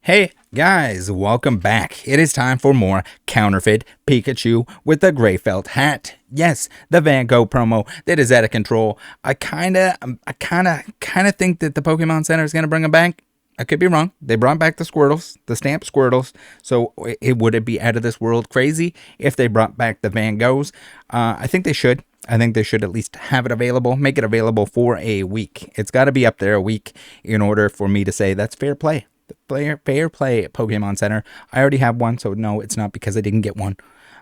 Hey guys, welcome back. It is time for more counterfeit Pikachu with the gray felt hat. Yes, the Van Gogh promo that is out of control. I kind of think that the Pokemon Center is going to bring them back. I could be wrong. They brought back the Squirtles, the stamped Squirtles. So would it be out of this world crazy if they brought back the Van Goghs? I think they should. I think they should at least have it available, make it available for a week. It's got to be up there a week in order for me to say that's fair play. Fair play at Pokemon Center. I already have one, so no, it's not because I didn't get one.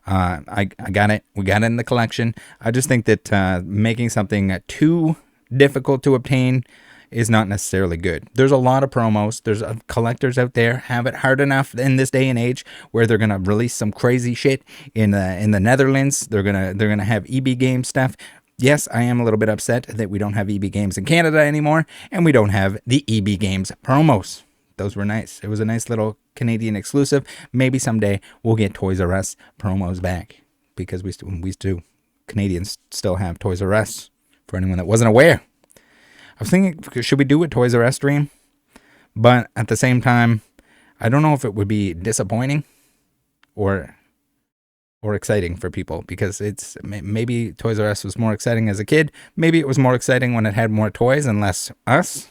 I got it. We got it in the collection. I just think that making something too difficult to obtain is not necessarily good. There's a lot of promos. There's collectors out there have it hard enough in this day and age where they're gonna release some crazy shit in the Netherlands. They're gonna have EB game stuff. Yes, I am a little bit upset that we don't have EB games in Canada anymore, and we don't have the EB games promos. Those were nice. It was a nice little Canadian exclusive. Maybe someday we'll get Toys R Us promos back because we still Canadians still have Toys R Us. For anyone that wasn't aware, I was thinking, should we do a Toys R Us stream? But at the same time, I don't know if it would be disappointing or exciting for people because it's maybe Toys R Us was more exciting as a kid. Maybe it was more exciting when it had more toys and less us.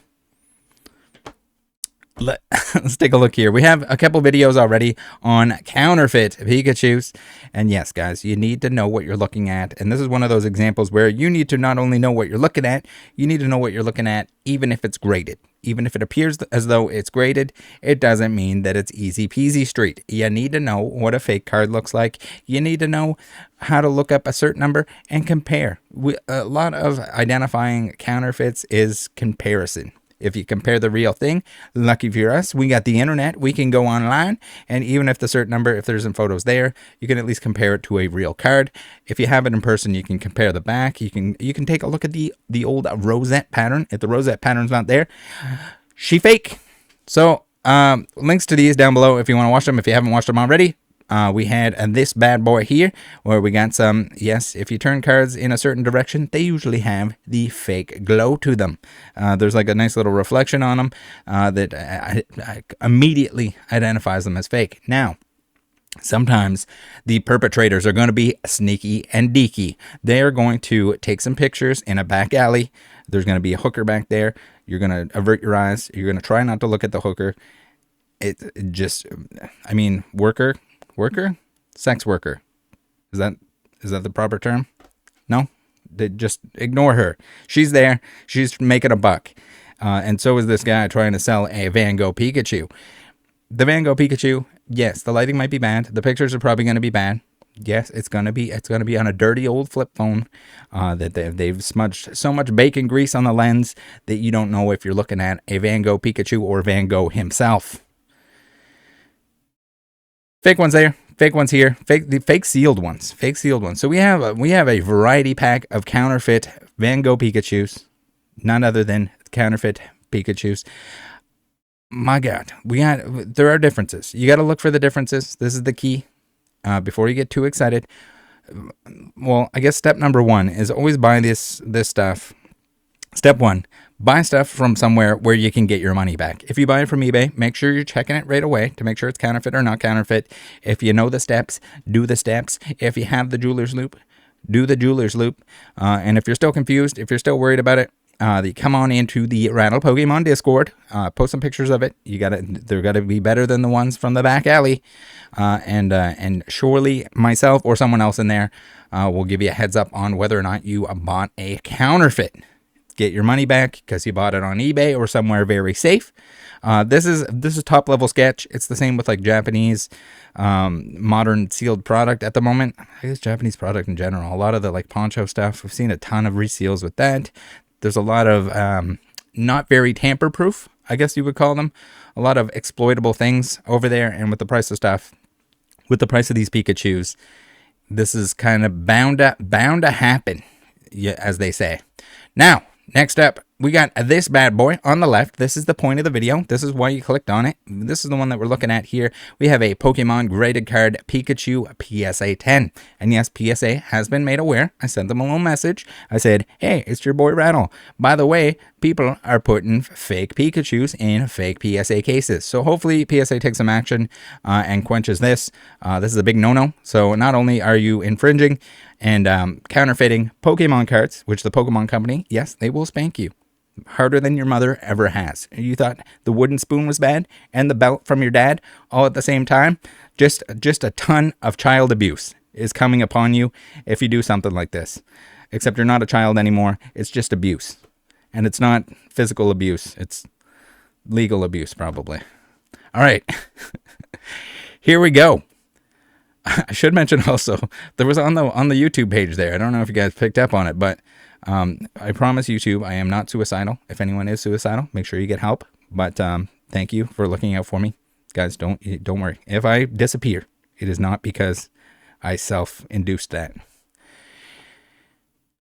Let's take a look here. We have a couple videos already on counterfeit Pikachus. And yes, guys, you need to know what you're looking at. And this is one of those examples where you need to not only know what you're looking at, you need to know what you're looking at even if it's graded. Even if it appears as though it's graded, it doesn't mean that it's easy peasy street. You need to know what a fake card looks like. You need to know how to look up a certain number and compare. A lot of identifying counterfeits is comparison. If you compare the real thing, lucky for us, we got the internet. We can go online, and even if the certain number, if there's some photos there, you can at least compare it to a real card. If you have it in person, you can compare the back. You can take a look at the old rosette pattern. If the rosette pattern's not there, she fake. So links to these down below if you want to watch them. If you haven't watched them already. We had this bad boy here where we got some, yes, if you turn cards in a certain direction, they usually have the fake glow to them. There's like a nice little reflection on them that immediately identifies them as fake. Now, sometimes the perpetrators are going to be sneaky and deaky. They are going to take some pictures in a back alley. There's going to be a hooker back there. You're going to avert your eyes. You're going to try not to look at the hooker. Worker? Sex worker. Is that the proper term? No? They just ignore her. She's there. She's making a buck. And so is this guy trying to sell a Van Gogh Pikachu. The Van Gogh Pikachu, yes, the lighting might be bad. The pictures are probably going to be bad. Yes, it's going to be on a dirty old flip phone that they've smudged so much bacon grease on the lens that you don't know if you're looking at a Van Gogh Pikachu or Van Gogh himself. Fake ones there, fake ones here, fake sealed ones. So we have a variety pack of counterfeit Van Gogh Pikachus, none other than counterfeit Pikachus. My God, there are differences. You got to look for the differences. This is the key. Before you get too excited. Well, I guess step number one is always buy this stuff. Step one, buy stuff from somewhere where you can get your money back. If you buy it from eBay, make sure you're checking it right away to make sure it's counterfeit or not counterfeit. If you know the steps, do the steps. If you have the Jewelers Loupe, do the Jewelers Loupe. And if you're still confused, if you're still worried about it, you come on into the Rattle Pokemon Discord, post some pictures of it. They're gotta be better than the ones from the back alley. And surely myself or someone else in there will give you a heads up on whether or not you bought a counterfeit. Get your money back because you bought it on eBay or somewhere very safe. This is top level sketch. It's the same with like Japanese modern sealed product at the moment. I guess Japanese product in general. A lot of the like poncho stuff. We've seen a ton of reseals with that. There's a lot of not very tamper proof, I guess you would call them. A lot of exploitable things over there. And with the price of stuff, with the price of these Pikachus, this is kind of bound to happen, as they say. Now, next up, we got this bad boy on the left. This is the point of the video. This is why you clicked on it. This is the one that we're looking at here. We have a Pokemon graded card Pikachu PSA 10. And yes, PSA has been made aware. I sent them a little message. I said, hey, it's your boy Rattle. By the way, people are putting fake Pikachus in fake PSA cases. So hopefully PSA takes some action and quenches this. This is a big no-no. So not only are you infringing and counterfeiting Pokemon cards, which the Pokemon Company, yes, they will spank you harder than your mother ever has. You thought the wooden spoon was bad and the belt from your dad all at the same time? Just a ton of child abuse is coming upon you if you do something like this. Except you're not a child anymore. It's just abuse. And it's not physical abuse. It's legal abuse, probably. All right. Here we go. I should mention also, there was on the YouTube page there. I don't know if you guys picked up on it, but I promise YouTube, I am not suicidal. If anyone is suicidal, make sure you get help. But thank you for looking out for me. Guys, don't worry. If I disappear, it is not because I self-induced that.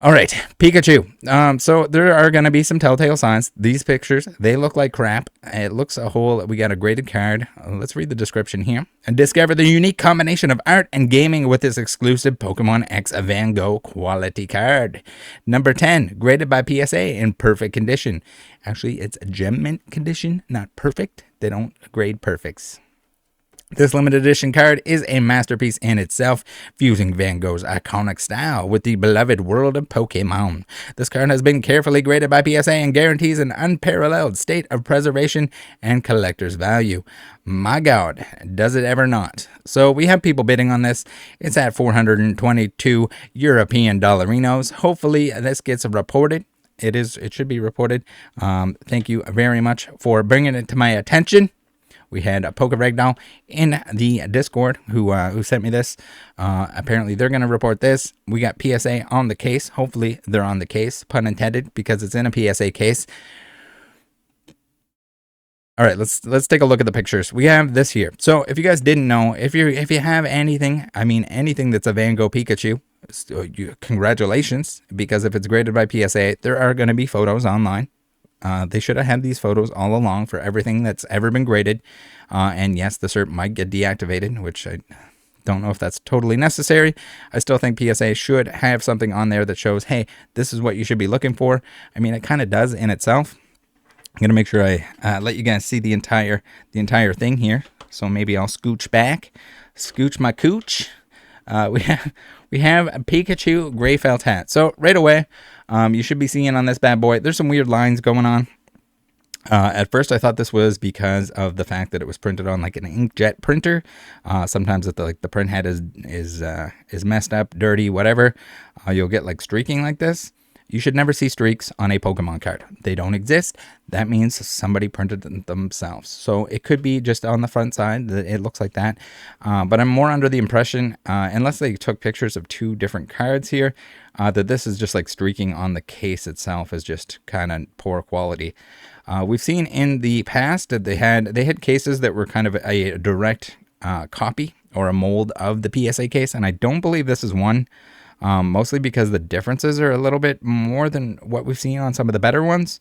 All right, Pikachu. So there are going to be some telltale signs. These pictures, they look like crap. It looks a whole, we got a graded card. Let's read the description here. And discover the unique combination of art and gaming with this exclusive Pokemon X Van Gogh quality card. Number 10, graded by PSA in perfect condition. Actually, it's a gem mint condition, not perfect. They don't grade perfects. This limited edition card is a masterpiece in itself, fusing Van Gogh's iconic style with the beloved world of Pokemon. This card has been carefully graded by PSA and guarantees an unparalleled state of preservation and collector's value. My God, does it ever not? So we have people bidding on this. It's at 422 European dollarinos. Hopefully this gets reported. It should be reported. Thank you very much for bringing it to my attention. We had a Pokeragdoll in the Discord who sent me this. Apparently, they're going to report this. We got PSA on the case. Hopefully, they're on the case, pun intended, because it's in a PSA case. All right, let's take a look at the pictures. We have this here. So, if you guys didn't know, if you have anything, anything that's a Van Gogh Pikachu, congratulations, because if it's graded by PSA, there are going to be photos online. They should have had these photos all along for everything that's ever been graded. And yes, the cert might get deactivated, which I don't know if that's totally necessary. I still think PSA should have something on there that shows, hey, this is what you should be looking for. I mean, it kind of does in itself. I'm going to make sure I let you guys see the entire thing here. So maybe I'll scooch back, scooch my cooch. We have a Pikachu gray felt hat. So right away, you should be seeing on this bad boy, there's some weird lines going on. At first, I thought this was because of the fact that it was printed on like an inkjet printer. Sometimes if the print head is messed up, dirty, whatever, you'll get like streaking like this. You should never see streaks on a Pokemon card. They don't exist. That means somebody printed them themselves. So it could be just on the front side that it looks like that. But I'm more under the impression, unless they took pictures of two different cards here, that this is just like streaking on the case itself is just kind of poor quality. We've seen in the past that they had cases that were kind of a direct copy or a mold of the PSA case, and I don't believe this is one. Mostly because the differences are a little bit more than what we've seen on some of the better ones.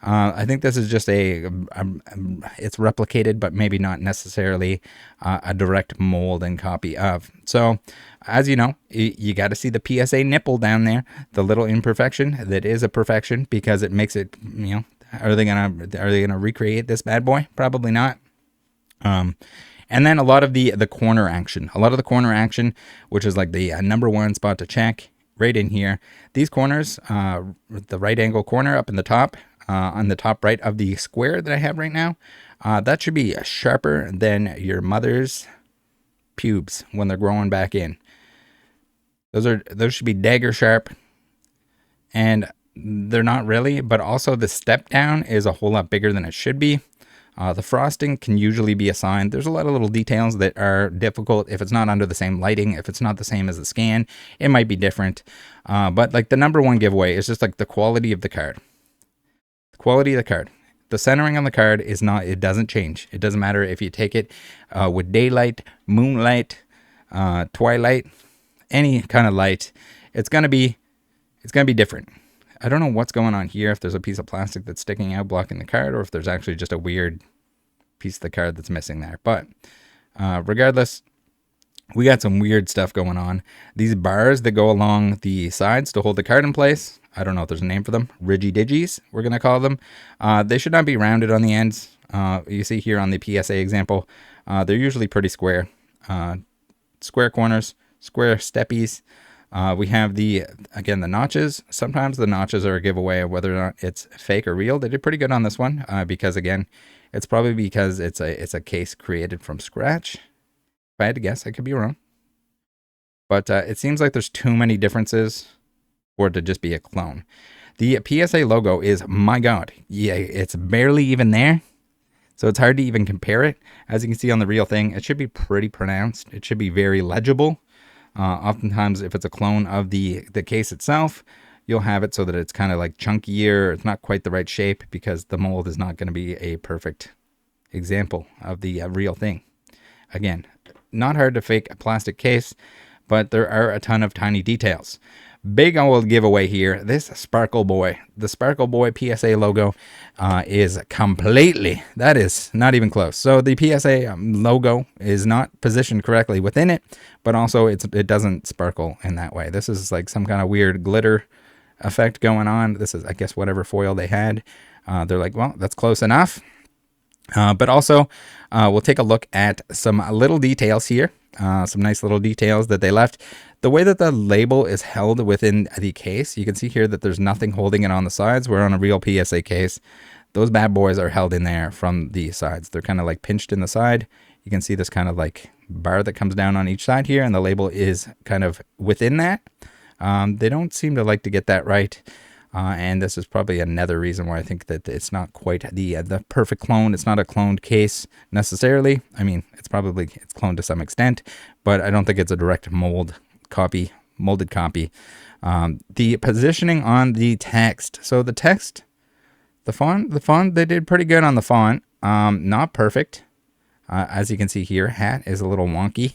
I think this is just it's replicated, but maybe not necessarily a direct mold and copy of. So, as you know, you got to see the PSA nipple down there, the little imperfection that is a perfection because it makes it. Are they gonna recreate this bad boy? Probably not. And then a lot of the corner action. A lot of the corner action, which is like the number one spot to check right in here. These corners, the right angle corner up in the top, on the top right of the square that I have right now, that should be sharper than your mother's pubes when they're growing back in. Those should be dagger sharp. And they're not really, but also the step down is a whole lot bigger than it should be. The frosting can usually be a sign. There's a lot of little details that are difficult if it's not under the same lighting, if it's not the same as the scan, it might be different. But like the number one giveaway is just like the quality of the card. The quality of the card. The centering on the card is not, it doesn't change. It doesn't matter if you take it with daylight, moonlight, twilight, any kind of light. It's gonna be different. I don't know what's going on here, if there's a piece of plastic that's sticking out blocking the card, or if there's actually just a weird piece of the card that's missing there. But regardless, we got some weird stuff going on. These bars that go along the sides to hold the card in place, I don't know if there's a name for them, ridgy-diggies, we're going to call them. They should not be rounded on the ends. You see here on the PSA example, they're usually pretty square. Square corners, square steppies. We have the notches. Sometimes the notches are a giveaway of whether or not it's fake or real. They did pretty good on this one because, again, it's probably because it's a case created from scratch. If I had to guess, I could be wrong. But it seems like there's too many differences for it to just be a clone. The PSA logo is, my God, yeah, it's barely even there. So it's hard to even compare it. As you can see on the real thing, it should be pretty pronounced. It should be very legible. Oftentimes, if it's a clone of the case itself, you'll have it so that it's kind of like chunkier. It's not quite the right shape because the mold is not going to be a perfect example of the real thing. Again, not hard to fake a plastic case, but there are a ton of tiny details. Big old giveaway here. This Sparkle Boy, the Sparkle Boy PSA logo is completely, that is not even close. So the PSA logo is not positioned correctly within it, but also it doesn't sparkle in that way. This is like some kind of weird glitter effect going on. This is, I guess, whatever foil they had. They're like, well, that's close enough. But also, we'll take a look at some little details here. Some nice little details that they left. The way that the label is held within the case, you can see here that there's nothing holding it on the sides. Where on a real PSA case, those bad boys are held in there from the sides. They're kind of like pinched in the side. You can see this kind of like bar that comes down on each side here, and the label is kind of within that. They don't seem to like to get that right. And this is probably another reason why I think that it's not quite the perfect clone. It's not a cloned case necessarily. I mean, it's cloned to some extent, but I don't think it's a direct molded copy. The positioning on the text. So the text, the font, they did pretty good on the font. Not perfect. As you can see here, hat is a little wonky.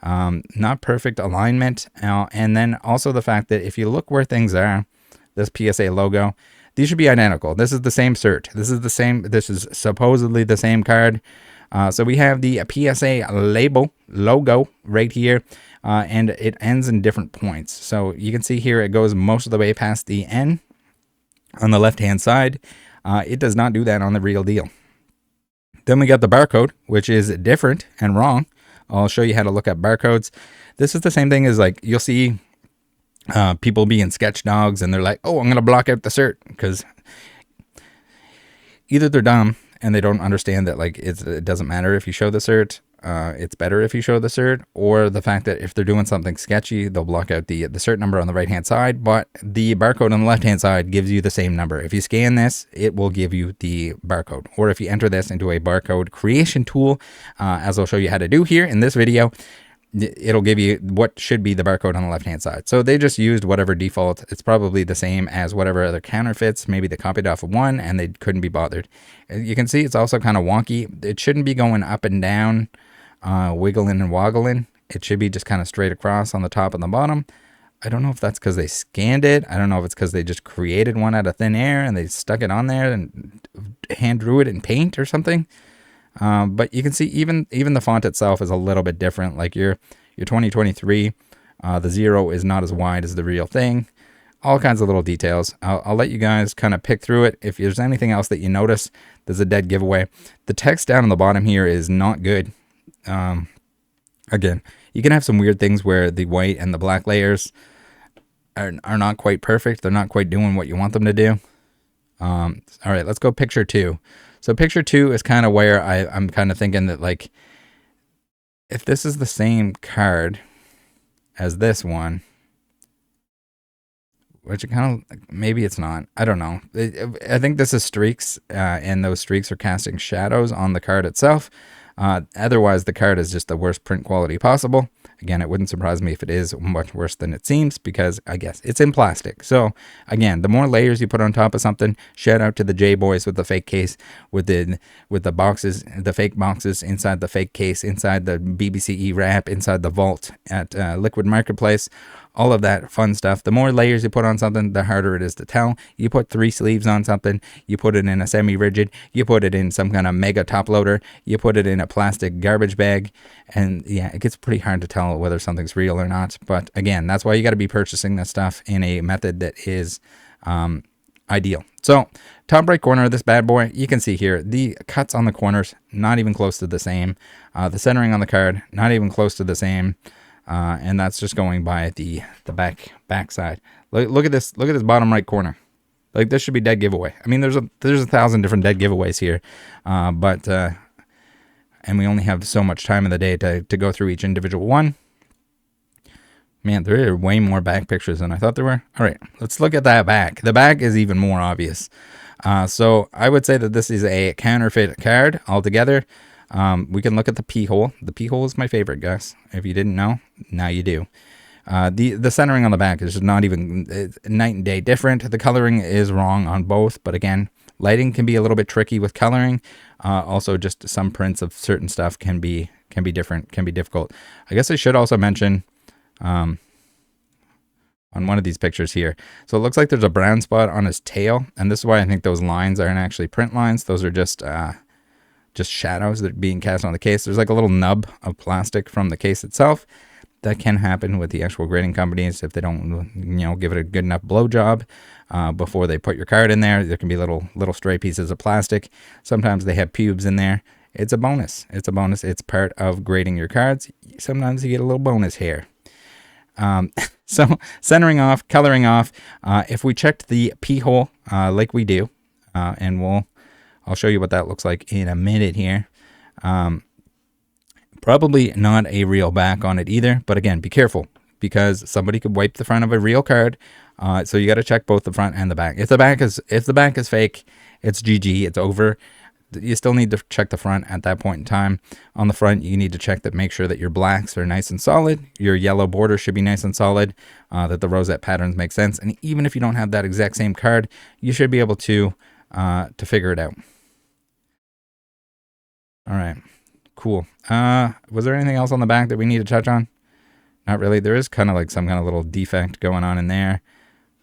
Not perfect alignment. And then also the fact that if you look where things are, this PSA logo, these should be identical. This is the same cert. This is supposedly the same card. So we have the PSA logo right here, and it ends in different points. So you can see here it goes most of the way past the N on the left-hand side. It does not do that on the real deal. Then we got the barcode, which is different and wrong. I'll show you how to look at barcodes. This is the same thing as, like, you'll see people being sketch dogs and they're like, oh, I'm going to block out the cert, because either they're dumb and they don't understand that, like, it doesn't matter if you show the cert. It's better if you show the cert, or the fact that if they're doing something sketchy, they'll block out the cert number on the right hand side, but the barcode on the left hand side gives you the same number. If you scan this, it will give you the barcode, or if you enter this into a barcode creation tool, as I'll show you how to do here in this video, it'll give you what should be the barcode on the left hand side. So they just used whatever default. It's probably the same as whatever other counterfeits. Maybe they copied off of one and they couldn't be bothered. You can see it's also kind of wonky. It shouldn't be going up and down, wiggling and woggling. It should be just kind of straight across on the top and the bottom. I don't know if that's because they scanned it. I don't know if it's because they just created one out of thin air and they stuck it on there and hand drew it in paint or something. But you can see even the font itself is a little bit different. Like your 2023, the 0 is not as wide as the real thing. All kinds of little details. I'll let you guys kind of pick through it. If there's anything else that you notice, there's a dead giveaway. The text down on the bottom here is not good. Again, you can have some weird things where the white and the black layers are not quite perfect. They're not quite doing what you want them to do. All right, let's go picture 2. So picture 2 is kind of where I'm kind of thinking that, like, if this is the same card as this one, which it kind of, maybe it's not. I don't know. I think this is streaks, and those streaks are casting shadows on the card itself. Otherwise, the card is just the worst print quality possible. Again, it wouldn't surprise me if it is much worse than it seems, because I guess it's in plastic. So again, the more layers you put on top of something, shout out to the J boys with the fake case, with the boxes, the fake boxes inside the fake case, inside the BBCE wrap, inside the vault at Liquid Marketplace. All of that fun stuff. The more layers you put on something, the harder it is to tell. You put 3 sleeves on something, you put it in a semi-rigid, you put it in some kind of mega top loader, you put it in a plastic garbage bag, and yeah, it gets pretty hard to tell whether something's real or not. But again, that's why you got to be purchasing this stuff in a method that is ideal. So top right corner of this bad boy, you can see here the cuts on the corners, not even close to the same. The centering on the card, not even close to the same. And that's just going by the back side. Look at this bottom right corner. Like, this should be dead giveaway. I mean, there's 1,000 different dead giveaways here, and we only have so much time in the day to go through each individual one. Man, there are way more back pictures than I thought there were. All right, let's look at that back. The back is even more obvious. So I would say that this is a counterfeit card altogether. We can look at the P hole. The P hole is my favorite, guys. If you didn't know, now you do. The centering on the back is just not even night and day different. The coloring is wrong on both, but again, lighting can be a little bit tricky with coloring. Also, just some prints of certain stuff can be different, can be difficult. I guess I should also mention on one of these pictures here. So it looks like there's a brown spot on his tail, and this is why I think those lines aren't actually print lines. Those are just shadows that are being cast on the case. There's like a little nub of plastic from the case itself. That can happen with the actual grading companies if they don't, give it a good enough blow job before they put your card in there. There can be little stray pieces of plastic. Sometimes they have pubes in there. It's a bonus. It's a bonus. It's part of grading your cards. Sometimes you get a little bonus here. So centering off, coloring off. If we checked the P hole like we do, and I'll show you what that looks like in a minute here. Probably not a real back on it either, but again, be careful, because somebody could wipe the front of a real card. So you got to check both the front and the back. If the back is fake, it's GG, it's over. You still need to check the front at that point in time. On the front, you need to check that, make sure that your blacks are nice and solid. Your yellow border should be nice and solid, that the rosette patterns make sense. And even if you don't have that exact same card, you should be able to figure it out. All right, cool. Was there anything else on the back that we need to touch on? Not really. There is kind of like some kind of little defect going on in there.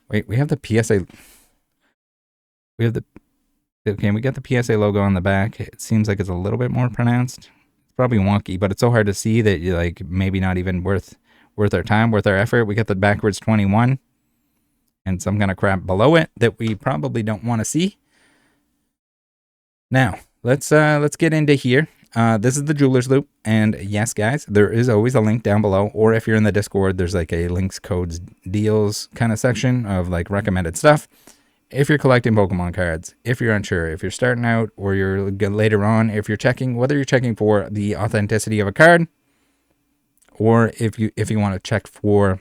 Wait, we have the PSA. We got the PSA logo on the back. It seems like it's a little bit more pronounced. It's probably wonky, but it's so hard to see that you're like, maybe not even worth our time, worth our effort. We got the backwards 21 and some kind of crap below it that we probably don't want to see. Now, let's get into here. This is the Jewelers Loupe, and yes, guys, there is always a link down below, or if you're in the Discord, there's like a links, codes, deals kind of section of like recommended stuff. If you're collecting Pokemon cards, if you're unsure, if you're starting out, or you're later on, if you're checking, whether you're checking for the authenticity of a card, or if you want to check for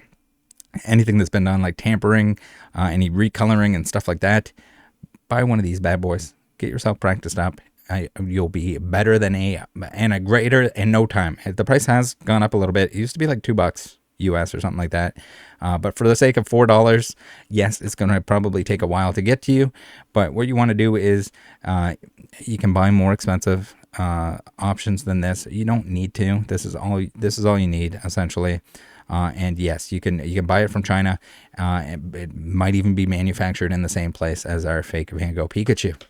anything that's been done, like tampering, any recoloring and stuff like that, buy one of these bad boys. Get yourself practiced up. You'll be better than a grader in no time. The price has gone up a little bit. It used to be like $2 US or something like that. But for the sake of $4, yes, it's going to probably take a while to get to you. But what you want to do is you can buy more expensive options than this. You don't need to. This is all you need, essentially. And yes, you can buy it from China. It might even be manufactured in the same place as our fake Van Gogh Pikachu.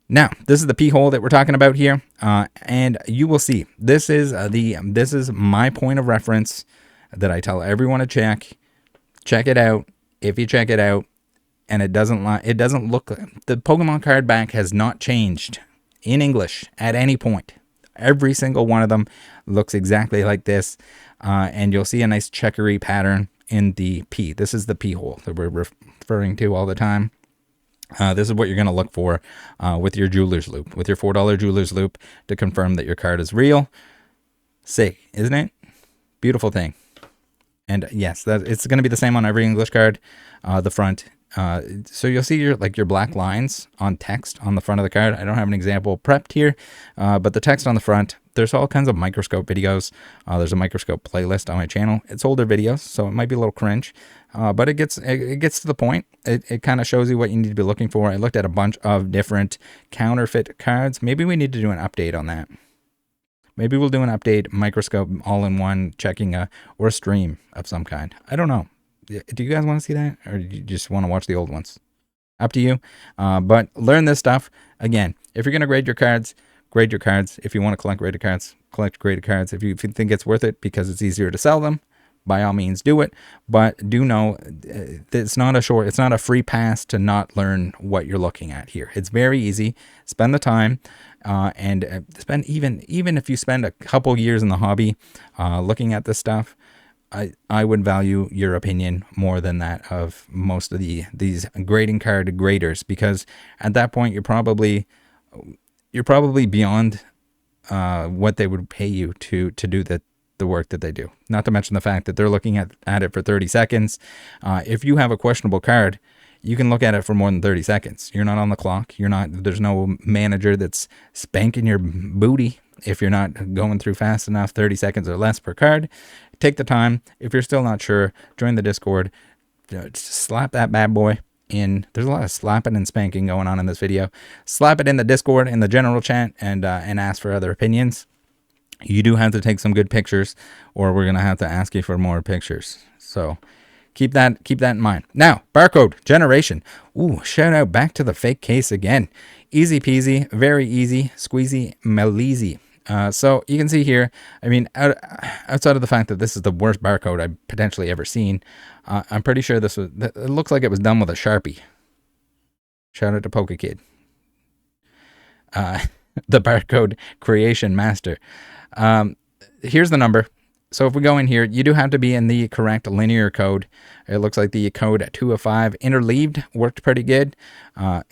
Now, this is the P hole that we're talking about here, and you will see this is my point of reference that I tell everyone to check. Check it out. If you check it out, and it doesn't look, the Pokemon card back has not changed in English at any point. Every single one of them looks exactly like this, and you'll see a nice checkery pattern in the P. This is the P hole that we're referring to all the time. This is what you're going to look for with your Jewelers Loupe, with your $4 Jewelers Loupe, to confirm that your card is real. Sick, isn't it? Beautiful thing. And yes, it's going to be the same on every English card. The front So you'll see your black lines on text on the front of the card. I don't have an example prepped here, but the text on the front, there's all kinds of microscope videos. There's a microscope playlist on my channel. It's older videos, so it might be a little cringe, but it gets to the point. It kind of shows you what you need to be looking for. I looked at a bunch of different counterfeit cards. Maybe we need to do an update on that. Maybe we'll do an update, microscope, all-in-one, checking or a stream of some kind. I don't know. Do you guys want to see that, or do you just want to watch the old ones? Up to you. But learn this stuff. Again, if you're going to grade your cards, grade your cards. If you want to collect graded cards, collect graded cards. If you think it's worth it because it's easier to sell them, by all means do it. But do know it's not a free pass to not learn what you're looking at here. It's very easy. Spend the time. And spend even if you spend a couple years in the hobby looking at this stuff, I would value your opinion more than that of most of these grading card graders, because at that point you're probably beyond what they would pay you to do the work that they do. Not to mention the fact that they're looking at it for 30 seconds. If you have a questionable card, you can look at it for more than 30 seconds. You're not on the clock. There's no manager that's spanking your booty if you're not going through fast enough, 30 seconds or less per card. Take the time. If you're still not sure, join the Discord. Slap that bad boy in. There's a lot of slapping and spanking going on in this video. Slap it in the Discord, in the general chat, and ask for other opinions. You do have to take some good pictures, or we're going to have to ask you for more pictures. So keep that in mind. Now, barcode generation. Ooh, shout out back to the fake case again. Easy peasy, very easy, squeezy, meleasy. So you can see here, I mean, outside of the fact that this is the worst barcode I've potentially ever seen, I'm pretty sure it looks like it was done with a Sharpie. Shout out to PokeKid. The barcode creation master. Here's the number. So if we go in here, you do have to be in the correct linear code. It looks like the code 2 of 5 interleaved worked pretty good. I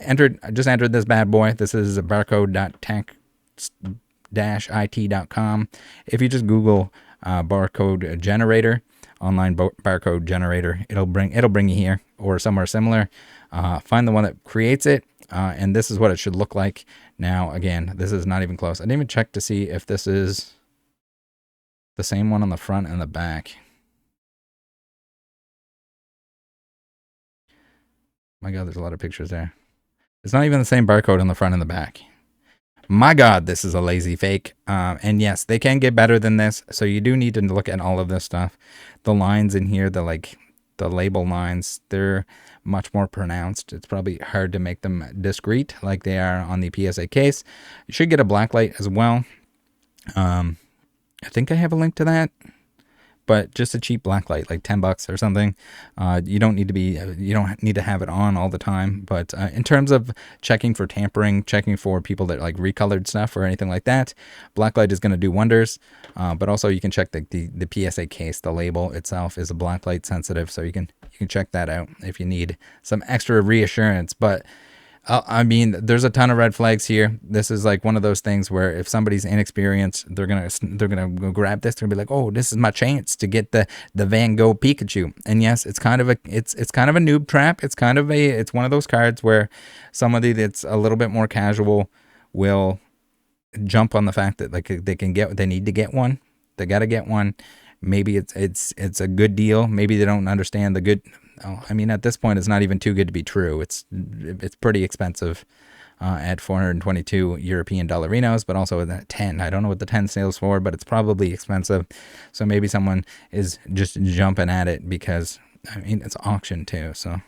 just entered this bad boy. This is barcode.tech-it.com. If you just Google barcode generator, online barcode generator, it'll bring you here or somewhere similar. Find the one that creates it, and this is what it should look like. Now, again, this is not even close. I didn't even check to see if this is the same one on the front and the back. My God, there's a lot of pictures there. It's not even the same barcode on the front and the back. My God, this is a lazy fake. And yes, they can get better than this. So you do need to look at all of this stuff. The lines in here, the label lines, they're much more pronounced. It's probably hard to make them discreet like they are on the PSA case. You should get a blacklight as well. I think I have a link to that, but just a cheap blacklight, like $10 or something. You don't need to have it on all the time. But in terms of checking for tampering, checking for people that like recolored stuff or anything like that, blacklight is going to do wonders. But also you can check the PSA case. The label itself is a blacklight sensitive, so you can check that out if you need some extra reassurance. But I mean, there's a ton of red flags here. This is like one of those things where if somebody's inexperienced, they're gonna go grab this. They're gonna be like, "Oh, this is my chance to get the Van Gogh Pikachu." And yes, it's kind of a noob trap. It's one of those cards where somebody that's a little bit more casual will jump on the fact that like they need to get one. They gotta get one. Maybe it's a good deal. Maybe they don't understand the good. Oh, I mean, at this point, it's not even too good to be true. It's pretty expensive at 422 European dollarinos, but also at 10. I don't know what the 10 sales for, but it's probably expensive. So maybe someone is just jumping at it because, I mean, it's auction too. So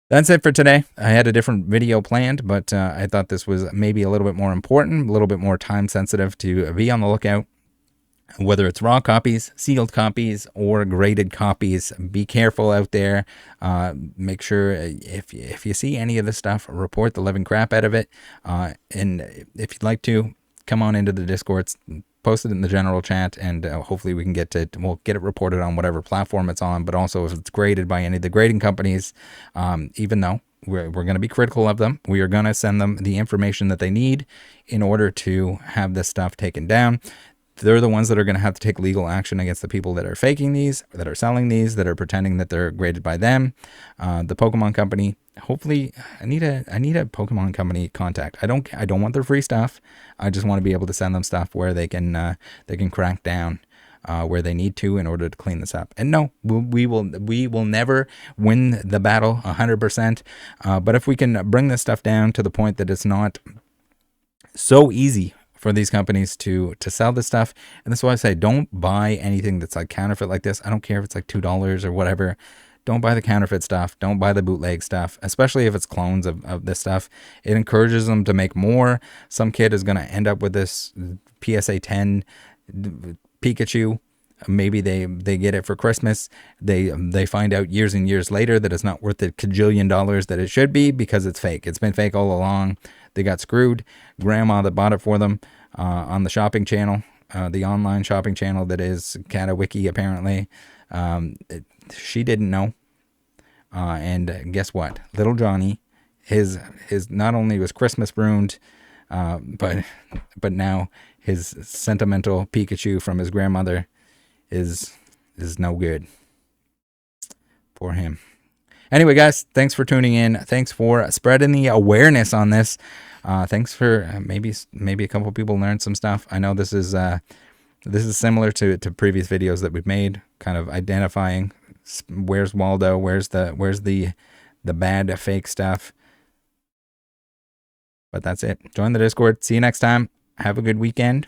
that's it for today. I had a different video planned, but I thought this was maybe a little bit more important, a little bit more time sensitive to be on the lookout. Whether it's raw copies, sealed copies, or graded copies, be careful out there. Make sure if you see any of this stuff, report the living crap out of it. And if you'd like to, come on into the Discord, post it in the general chat, and hopefully we'll get it reported on whatever platform it's on. But also if it's graded by any of the grading companies, even though we're going to be critical of them, we are going to send them the information that they need in order to have this stuff taken down. they're the ones that are going to have to take legal action against the people that are faking these, that are selling these, that are pretending that they're graded by them. The Pokemon company, hopefully, I need a Pokemon company contact. I don't want their free stuff. I just want to be able to send them stuff where they can crack down where they need to in order to clean this up. And no, we will never win the battle 100%. But if we can bring this stuff down to the point that it's not so easy for these companies to sell this stuff. And that's why I say don't buy anything that's like counterfeit like this. I don't care if it's like $2 or whatever. Don't buy the counterfeit stuff. Don't buy the bootleg stuff, especially if it's clones of this stuff. It encourages them to make more. Some kid is going to end up with this PSA 10 Pikachu. Maybe they get it for Christmas. They find out years and years later that it's not worth the cajillion dollars that it should be because it's fake. It's been fake all along. They got screwed. Grandma that bought it for them on the shopping channel, the online shopping channel that is Catawiki apparently. She didn't know. And guess what? Little Johnny, his not only was Christmas ruined, but now his sentimental Pikachu from his grandmother is no good for him. Anyway, guys, thanks for tuning in. Thanks for spreading the awareness on this. Thanks for maybe a couple people learned some stuff. I know this is similar to previous videos that we've made, kind of identifying where's Waldo, where's the bad fake stuff. But that's it. Join the Discord. See you next time. Have a good weekend.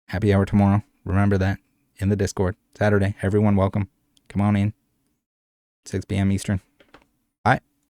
Happy hour tomorrow. Remember that. In the Discord. Saturday. Everyone welcome. Come on in. 6 p.m. Eastern.